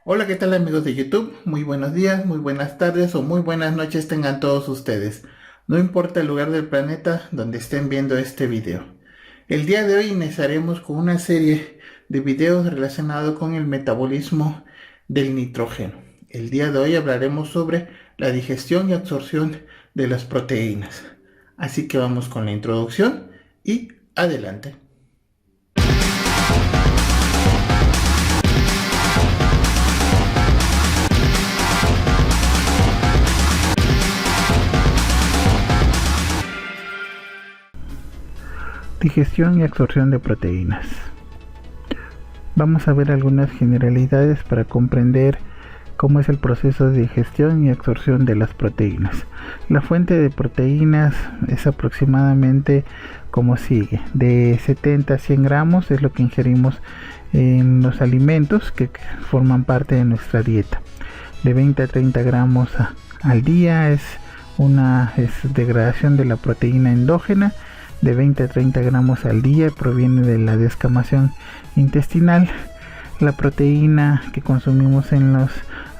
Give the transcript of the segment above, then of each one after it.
Hola, ¿qué tal amigos de YouTube? Muy buenos días, muy buenas tardes o muy buenas noches tengan todos ustedes. No importa el lugar del planeta donde estén viendo este video. El día de hoy iniciaremos con una serie de videos relacionados con el metabolismo del nitrógeno. El día de hoy hablaremos sobre la digestión y absorción de las proteínas. Así que vamos con la introducción y adelante. Digestión y absorción de proteínas. Vamos a ver algunas generalidades para comprender cómo es el proceso de digestión y absorción de las proteínas. La fuente de proteínas es aproximadamente como sigue: de 70 a 100 gramos es lo que ingerimos en los alimentos que forman parte de nuestra dieta. De 20 a 30 gramos al día es degradación de la proteína endógena. De 20 a 30 gramos al día proviene de la descamación intestinal. La proteína que consumimos en los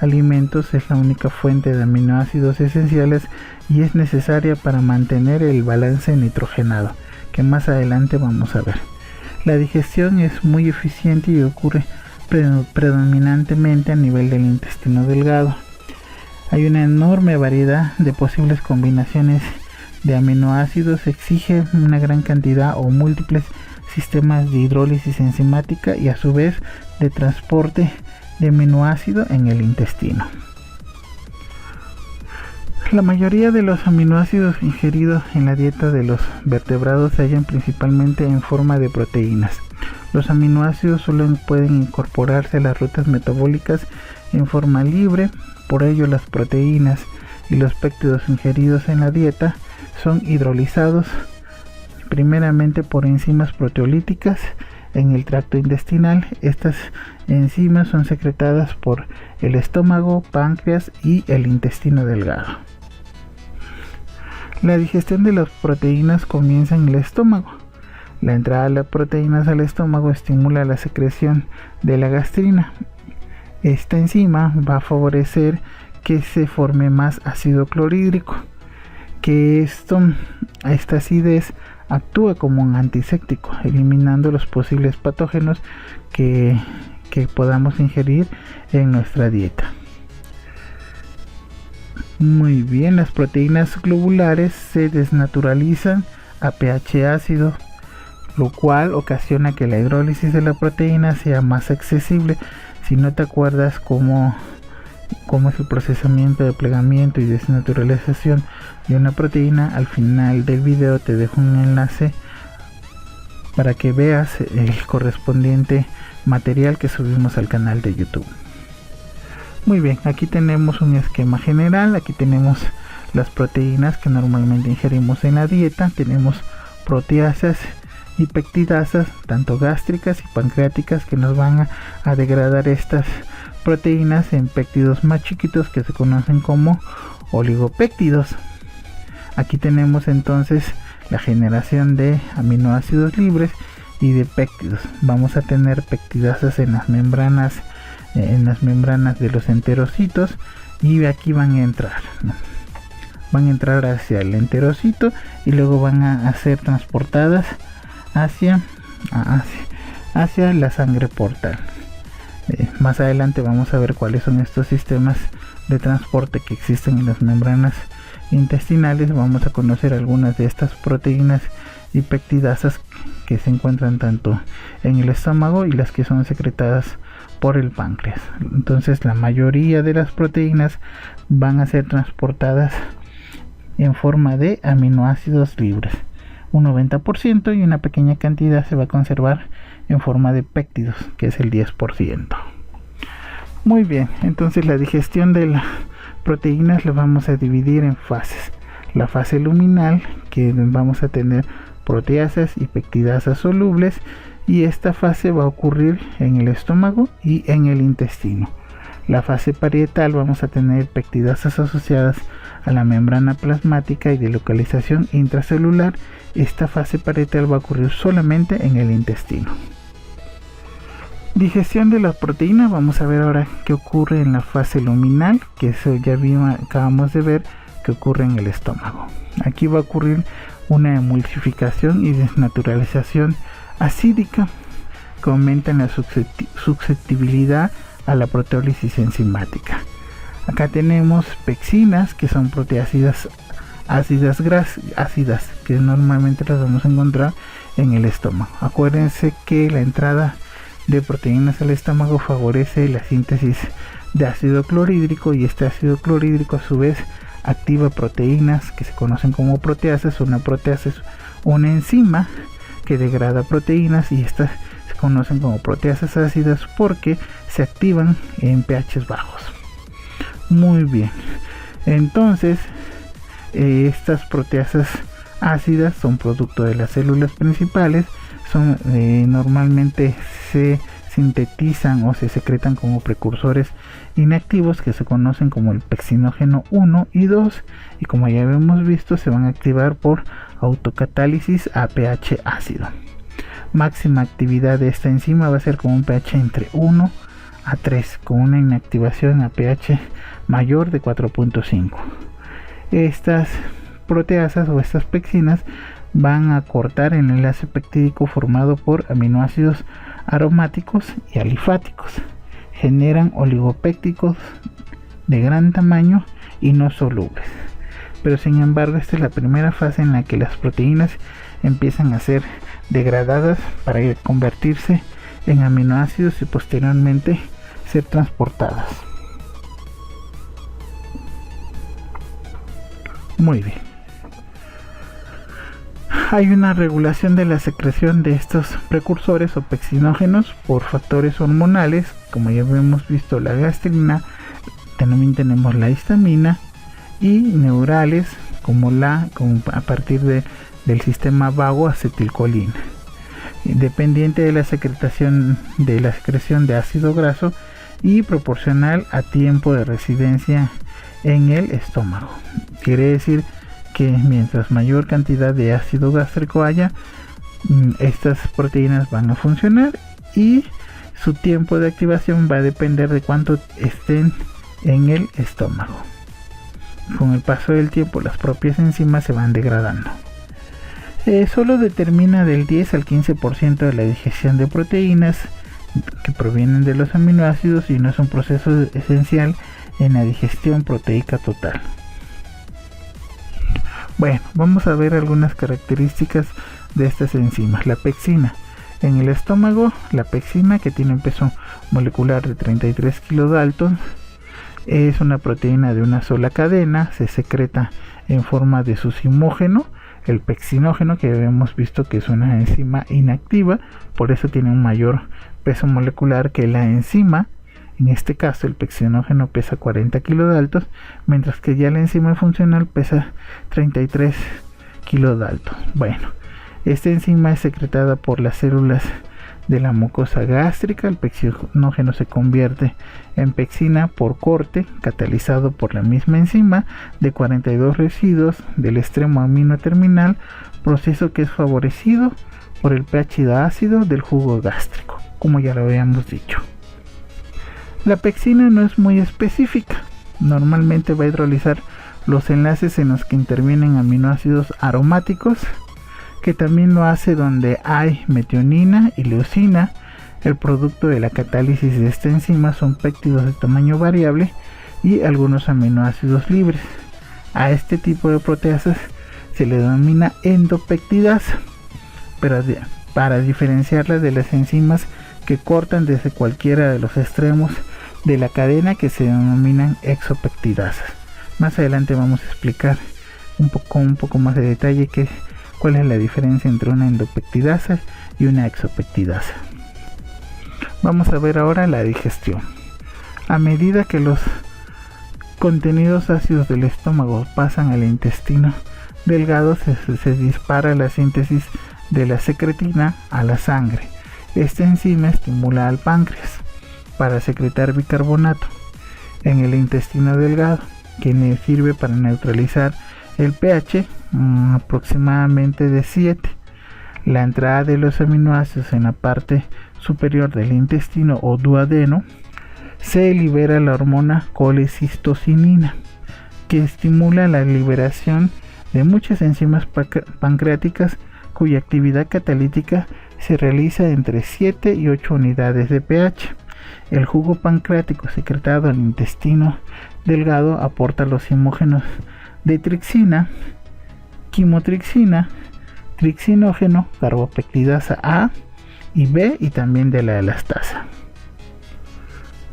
alimentos es la única fuente de aminoácidos esenciales y es necesaria para mantener el balance nitrogenado, que más adelante vamos a ver. La digestión es muy eficiente y ocurre predominantemente a nivel del intestino delgado. Hay una enorme variedad de posibles combinaciones de aminoácidos, exige una gran cantidad o múltiples sistemas de hidrólisis enzimática y a su vez de transporte de aminoácido en el intestino. La mayoría de los aminoácidos ingeridos en la dieta de los vertebrados se hallan principalmente en forma de proteínas. Los aminoácidos solo pueden incorporarse a las rutas metabólicas en forma libre, por ello las proteínas y los péptidos ingeridos en la dieta son hidrolizados primeramente por enzimas proteolíticas en el tracto intestinal. Estas enzimas son secretadas por el estómago, páncreas y el intestino delgado. La digestión de las proteínas comienza en el estómago. La entrada de las proteínas al estómago estimula la secreción de la gastrina. Esta enzima va a favorecer que se forme más ácido clorhídrico, que esta acidez actúa como un antiséptico, eliminando los posibles patógenos que podamos ingerir en nuestra dieta. Muy bien, las proteínas globulares se desnaturalizan a pH ácido, lo cual ocasiona que la hidrólisis de la proteína sea más accesible. Si no te acuerdas cómo es el procesamiento de plegamiento y desnaturalización de una proteína, al final del video te dejo un enlace para que veas el correspondiente material que subimos al canal de YouTube. Muy bien, aquí tenemos un esquema general. Aquí tenemos las proteínas que normalmente ingerimos en la dieta. Tenemos proteasas y peptidasas, tanto gástricas y pancreáticas, que nos van a degradar estas proteínas en péptidos más chiquitos que se conocen como oligopéptidos. Aquí tenemos entonces la generación de aminoácidos libres y de péptidos. Vamos a tener peptidasas en las membranas de los enterocitos, y aquí van a entrar hacia el enterocito y luego van a ser transportadas hacia la sangre portal. Más adelante vamos a ver cuáles son estos sistemas de transporte que existen en las membranas intestinales. Vamos a conocer algunas de estas proteínas y peptidasas que se encuentran tanto en el estómago y las que son secretadas por el páncreas. Entonces la mayoría de las proteínas van a ser transportadas en forma de aminoácidos libres, un 90%, y una pequeña cantidad se va a conservar en forma de péptidos, que es el 10%. Muy bien, entonces la digestión de las proteínas la vamos a dividir en fases. La fase luminal, que vamos a tener proteasas y peptidasas solubles, y esta fase va a ocurrir en el estómago y en el intestino. La fase parietal, vamos a tener peptidasas asociadas a la membrana plasmática y de localización intracelular. Esta fase parietal va a ocurrir solamente en el intestino. Digestión de la proteína. Vamos a ver ahora qué ocurre en la fase luminal, que eso ya acabamos de ver que ocurre en el estómago. Aquí va a ocurrir una emulsificación y desnaturalización acídica que aumentan la susceptibilidad a la proteólisis enzimática. Acá tenemos peccinas, que son proteácidas ácidas que normalmente las vamos a encontrar en el estómago. Acuérdense que la entrada de proteínas al estómago favorece la síntesis de ácido clorhídrico, y este ácido clorhídrico a su vez activa proteínas que se conocen como proteasas. Una proteasa es una enzima que degrada proteínas, y estas se conocen como proteasas ácidas porque se activan en pHs bajos. Muy bien, entonces estas proteasas ácidas son producto de las células principales, normalmente se sintetizan o se secretan como precursores inactivos que se conocen como el peccinógeno 1 y 2, y como ya hemos visto se van a activar por autocatálisis a pH ácido. Máxima actividad de esta enzima va a ser con un pH entre 1 a 3, con una inactivación a pH mayor de 4.5. Estas proteasas o estas peccinas van a cortar el enlace peptídico formado por aminoácidos aromáticos y alifáticos. Generan oligopéptidos de gran tamaño y no solubles. Pero sin embargo, esta es la primera fase en la que las proteínas empiezan a ser degradadas para convertirse en aminoácidos y posteriormente ser transportadas. Muy bien. Hay una regulación de la secreción de estos precursores o peccinógenos por factores hormonales, como ya hemos visto la gastrina, también tenemos la histamina, y neurales como a partir del sistema vago acetilcolina, dependiente de la secreción de ácido graso y proporcional a tiempo de residencia en el estómago. Quiere decir que mientras mayor cantidad de ácido gástrico haya, estas proteínas van a funcionar, y su tiempo de activación va a depender de cuánto estén en el estómago. Con el paso del tiempo, las propias enzimas se van degradando. Solo determina del 10 al 15% de la digestión de proteínas que provienen de los aminoácidos, y no es un proceso esencial en la digestión proteica total. Bueno, vamos a ver algunas características de estas enzimas. La pectina. En el estómago, la pectina, que tiene un peso molecular de 33 kilodalton, es una proteína de una sola cadena, se secreta en forma de sucimógeno. El peccinógeno, que habíamos visto que es una enzima inactiva, por eso tiene un mayor peso molecular que la enzima. En este caso el peccinógeno pesa 40 kilodaltons, mientras que ya la enzima funcional pesa 33 kilodaltons. Bueno, esta enzima es secretada por las células de la mucosa gástrica. El peccinógeno se convierte en pectina por corte, catalizado por la misma enzima de 42 residuos del extremo amino terminal, proceso que es favorecido por el pH ácido del jugo gástrico, como ya lo habíamos dicho. La pectina no es muy específica, normalmente va a hidrolizar los enlaces en los que intervienen aminoácidos aromáticos, que también lo hace donde hay metionina y leucina. El producto de la catálisis de esta enzima son péptidos de tamaño variable y algunos aminoácidos libres. A este tipo de proteasas se le denomina endopeptidasa, pero para diferenciarla de las enzimas que cortan desde cualquiera de los extremos de la cadena, que se denominan exopeptidasas. Más adelante vamos a explicar un poco más de detalle cuál es la diferencia entre una endopeptidasa y una exopeptidasa. Vamos a ver ahora la digestión. A medida que los contenidos ácidos del estómago pasan al intestino delgado, se dispara la síntesis de la secretina a la sangre. Esta enzima estimula al páncreas para secretar bicarbonato en el intestino delgado, que sirve para neutralizar el pH aproximadamente de 7. La entrada de los aminoácidos en la parte superior del intestino o duodeno, se libera la hormona colecistocinina, que estimula la liberación de muchas enzimas pancreáticas cuya actividad catalítica se realiza entre 7 y 8 unidades de pH. El jugo pancreático secretado al intestino delgado aporta los hemógenos de trixina, quimotrixina, trixinógeno, carbopeptidasa A y B y también de la elastasa.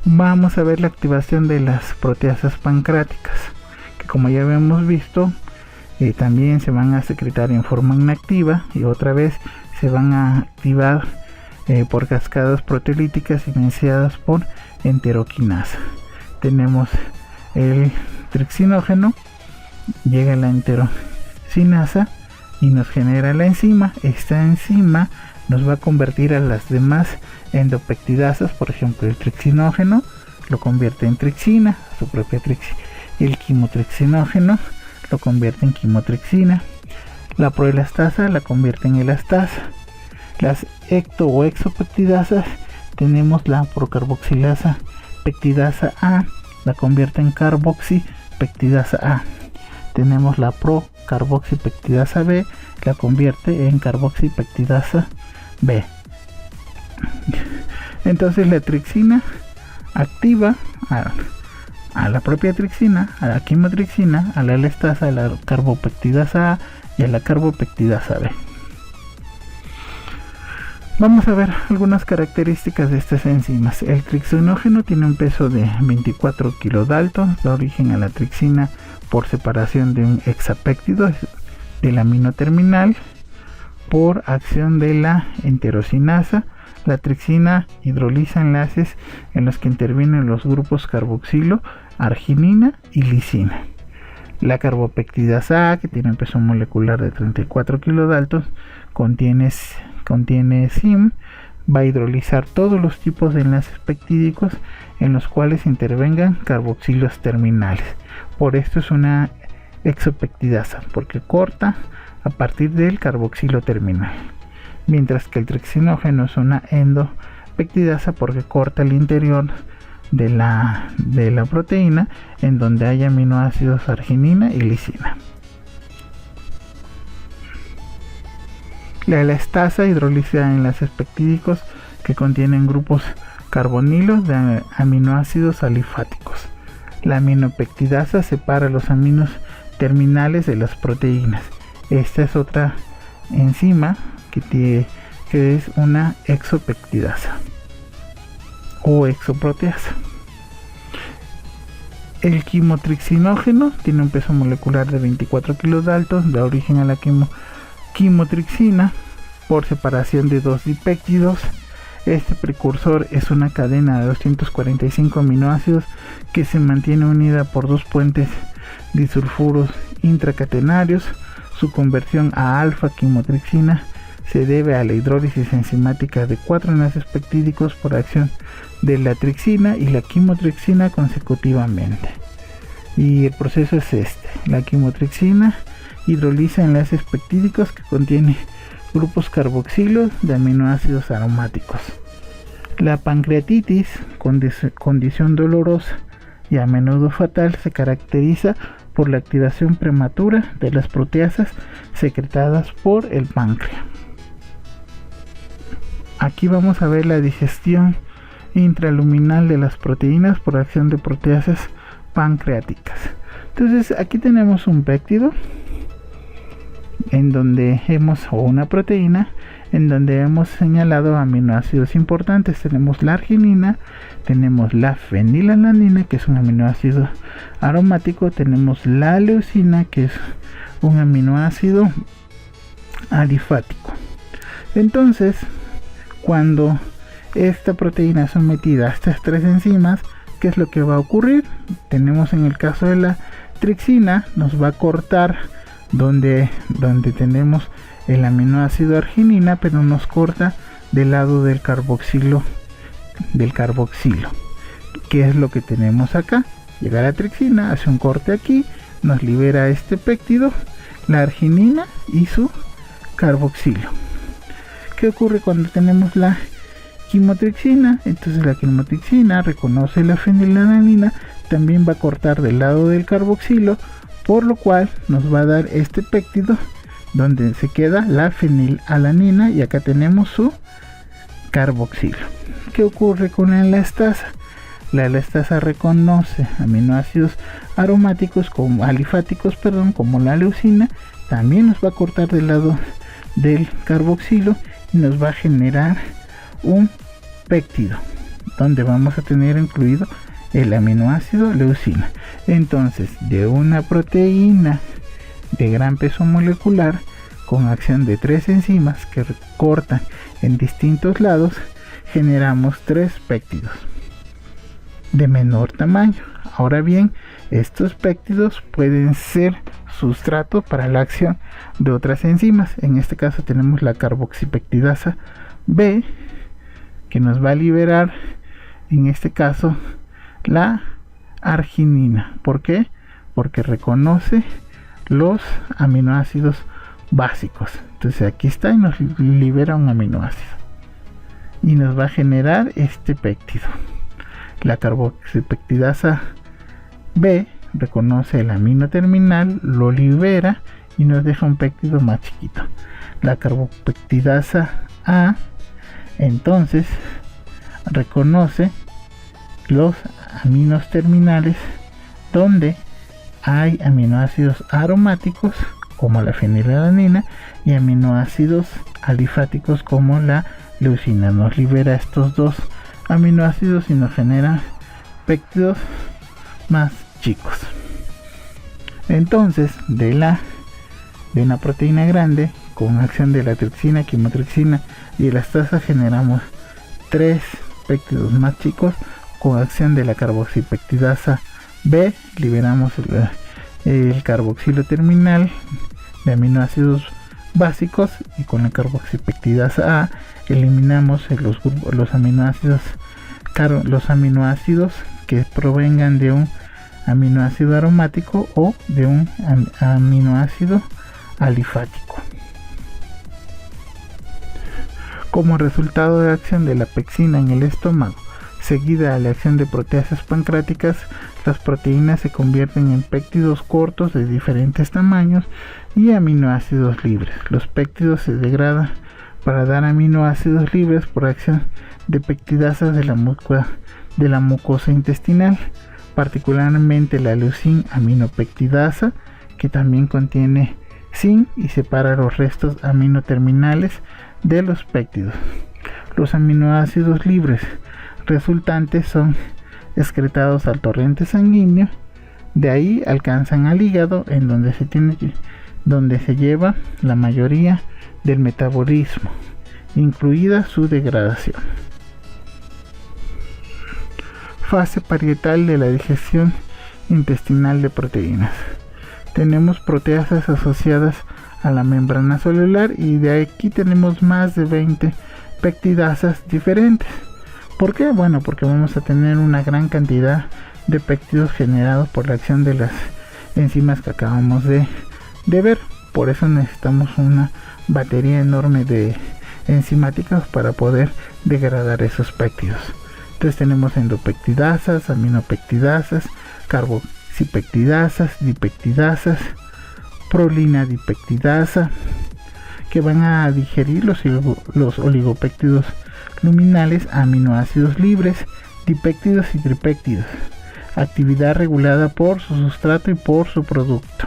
Vamos a ver la activación de las proteasas pancreáticas, que como ya habíamos visto, también se van a secretar en forma inactiva y otra vez se van a activar por cascadas proteolíticas iniciadas por enteroquinasa. Tenemos el trixinógeno, llega la enteroquinasa y nos genera la enzima. Esta enzima nos va a convertir a las demás endopeptidasas, por ejemplo el trixinógeno lo convierte en trixina, su propia trixina. El quimotrixinógeno lo convierte en quimotrixina. La proelastasa la convierte en elastasa. Las ecto o exopeptidasas, tenemos la procarboxilasa peptidasa A, la convierte en carboxipeptidasa A. Tenemos la procarboxipeptidasa B, la convierte en carboxipeptidasa B. Entonces la trixina activa a la propia trixina, a la quimotrixina, a la elastasa, a la carbopeptidasa A y a la carbopeptidasa B. Vamos a ver algunas características de estas enzimas. El trixinógeno tiene un peso de 24 kilodaltons, da origen a la trixina por separación de un hexapéptido del amino terminal por acción de la enterocinasa. La trixina hidroliza enlaces en los que intervienen los grupos carboxilo, arginina y lisina. La carbopeptidasa A, que tiene un peso molecular de 34 kilodaltons, contiene SIM, va a hidrolizar todos los tipos de enlaces peptídicos en los cuales intervengan carboxilos terminales. Por esto es una exopeptidasa, porque corta a partir del carboxilo terminal. Mientras que el trixinógeno es una endopeptidasa porque corta el interior de la proteína en donde hay aminoácidos arginina y lisina. La elastasa hidroliza enlaces peptídicos que contienen grupos carbonilos de aminoácidos alifáticos. La aminopeptidasa separa los aminos terminales de las proteínas. Esta es otra enzima que es una exopeptidasa o exoproteasa. El quimotrixinógeno tiene un peso molecular de 24 kilodaltons, da origen a la quimotrixina por separación de dos dipéptidos. Este precursor es una cadena de 245 aminoácidos que se mantiene unida por dos puentes disulfuros intracatenarios. Su conversión a alfa-quimotrixina se debe a la hidrólisis enzimática de 4 enlaces peptídicos por acción de la trixina y la quimotrixina consecutivamente. Y el proceso es este: la quimotrixina hidroliza enlaces peptídicos que contienen grupos carboxilos de aminoácidos aromáticos. La pancreatitis, condición dolorosa y a menudo fatal, se caracteriza por la activación prematura de las proteasas secretadas por el páncreas. Aquí vamos a ver la digestión intraluminal de las proteínas por acción de proteasas pancreáticas. Entonces aquí tenemos un péptido en donde o una proteína en donde hemos señalado aminoácidos importantes. Tenemos la arginina, tenemos la fenilalanina, que es un aminoácido aromático, tenemos la leucina, que es un aminoácido alifático. Entonces, cuando esta proteína es sometida a estas tres enzimas, ¿qué es lo que va a ocurrir? Tenemos en el caso de la trixina, nos va a cortar donde tenemos el aminoácido arginina, pero nos corta del lado del carboxilo, que es lo que tenemos acá. Llega la trixina, hace un corte aquí, nos libera este péptido, la arginina y su carboxilo. ¿Qué ocurre cuando tenemos la quimotripsina. Entonces la quimotripsina reconoce la fenilalanina, también va a cortar del lado del carboxilo, por lo cual nos va a dar este péptido donde se queda la fenilalanina y acá tenemos su carboxilo. ¿Qué ocurre con la elastasa? La elastasa reconoce aminoácidos aromáticos como alifáticos, como la leucina, también nos va a cortar del lado del carboxilo y nos va a generar un péptido donde vamos a tener incluido el aminoácido leucina. Entonces, de una proteína de gran peso molecular con acción de 3 enzimas que cortan en distintos lados, generamos 3 péptidos de menor tamaño. Ahora bien, estos péptidos pueden ser sustrato para la acción de otras enzimas. En este caso tenemos la carboxipeptidasa B, que nos va a liberar, en este caso, la arginina. ¿Por qué? Porque reconoce los aminoácidos básicos. Entonces aquí está y nos libera un aminoácido y nos va a generar este péptido. La carboxipeptidasa B reconoce el amino terminal, lo libera y nos deja un péptido más chiquito. La carboxipeptidasa A entonces reconoce los aminos terminales donde hay aminoácidos aromáticos como la fenilalanina y aminoácidos alifáticos como la leucina. Nos libera estos dos aminoácidos y nos genera péptidos más chicos. Entonces, de una proteína grande con acción de la tripsina, quimotripsina y elastasa, generamos 3 péptidos más chicos. Con acción de la carboxipeptidasa B liberamos el carboxilo terminal de aminoácidos básicos, y con la carboxipeptidasa A eliminamos los aminoácidos que provengan de un aminoácido aromático o de un aminoácido alifático. Como resultado de la acción de la pexina en el estómago, seguida de la acción de proteasas pancreáticas, las proteínas se convierten en péptidos cortos de diferentes tamaños y aminoácidos libres. Los péptidos se degradan para dar aminoácidos libres por acción de peptidasas de la mucosa intestinal, particularmente la leucin aminopeptidasa, que también contiene zinc y separa los restos aminoterminales de los péptidos. Los aminoácidos libres resultantes son excretados al torrente sanguíneo, de ahí alcanzan al hígado, en donde se lleva la mayoría del metabolismo, incluida su degradación. Fase parietal de la digestión intestinal de proteínas. Tenemos proteasas asociadas a la membrana celular y de aquí tenemos más de 20 peptidasas diferentes. ¿Por qué? Bueno, porque vamos a tener una gran cantidad de péptidos generados por la acción de las enzimas que acabamos de ver. Por eso necesitamos una batería enorme de enzimáticas para poder degradar esos péptidos. Entonces tenemos endopeptidasas, aminopeptidasas, carboxipeptidasas, dipeptidasas, prolinadipeptidasa, que van a digerir los oligopéptidos luminales, aminoácidos libres, dipéptidos y tripéptidos. Actividad regulada por su sustrato y por su producto.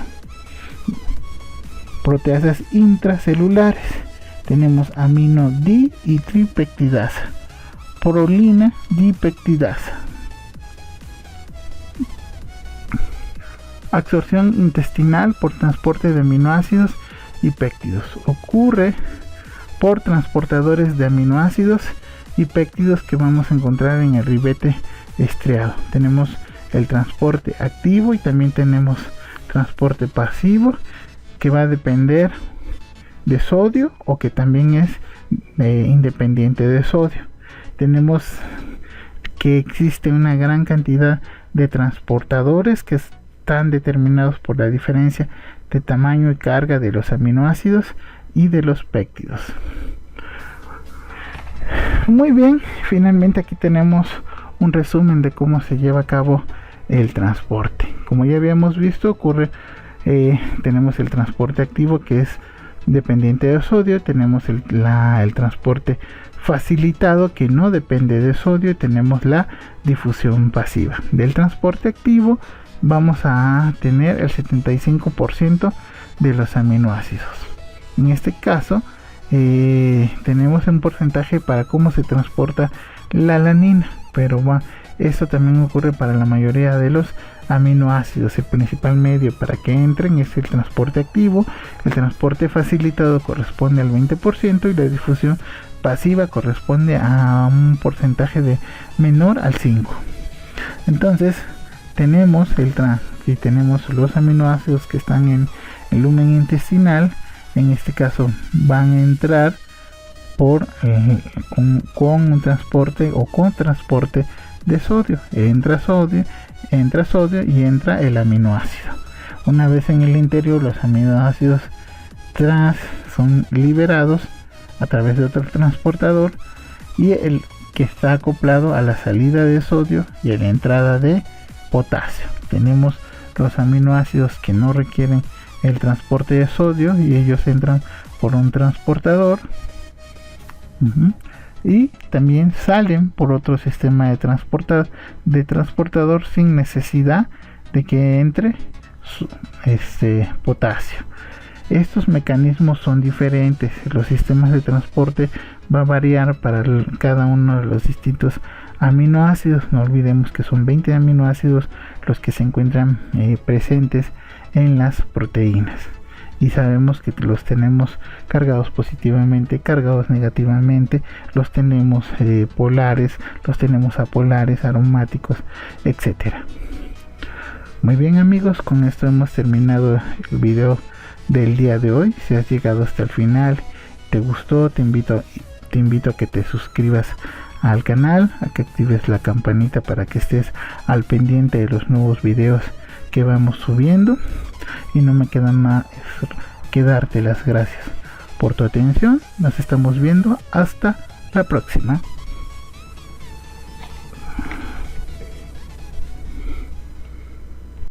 Proteasas intracelulares. Tenemos amino di y tripeptidasa. Prolina dipeptidasa. Absorción intestinal por transporte de aminoácidos y péptidos. Ocurre por transportadores de aminoácidos y péptidos que vamos a encontrar en el ribete estriado. Tenemos el transporte activo y también tenemos transporte pasivo, que va a depender de sodio o que también es independiente de sodio. Tenemos que existe una gran cantidad de transportadores que están determinados por la diferencia de tamaño y carga de los aminoácidos y de los péptidos. Muy bien, finalmente aquí tenemos un resumen de cómo se lleva a cabo el transporte. Como ya habíamos visto, tenemos el transporte activo, que es dependiente de sodio. Tenemos el transporte facilitado, que no depende de sodio, y tenemos la difusión pasiva. Del transporte activo vamos a tener el 75% de los aminoácidos. En este caso tenemos un porcentaje para cómo se transporta la alanina, pero esto también ocurre para la mayoría de los aminoácidos. El principal medio para que entren es el transporte activo. El transporte facilitado corresponde al 20% y la difusión pasiva corresponde a un porcentaje de menor al 5%. Entonces tenemos tenemos los aminoácidos que están en el lumen intestinal. En este caso van a entrar con un transporte o con transporte de sodio. Entra sodio y entra el aminoácido. Una vez en el interior, los aminoácidos son liberados a través de otro transportador, y el que está acoplado a la salida de sodio y a la entrada de potasio. Tenemos los aminoácidos que no requieren el transporte de sodio y ellos entran por un transportador, y también salen por otro sistema de transportador sin necesidad de que entre potasio. Estos mecanismos son diferentes. Los sistemas de transporte va a variar para cada uno de los distintos aminoácidos. No olvidemos que son 20 aminoácidos los que se encuentran presentes en las proteínas, y sabemos que los tenemos cargados positivamente, cargados negativamente, los tenemos polares, los tenemos apolares, aromáticos, etcétera. Muy bien, amigos, con esto hemos terminado el video del día de hoy. Si has llegado hasta el final, te gustó, te invito a que te suscribas al canal, a que actives la campanita para que estés al pendiente de los nuevos videos que vamos subiendo. Y no me queda más que darte las gracias por tu atención. Nos estamos viendo hasta la próxima.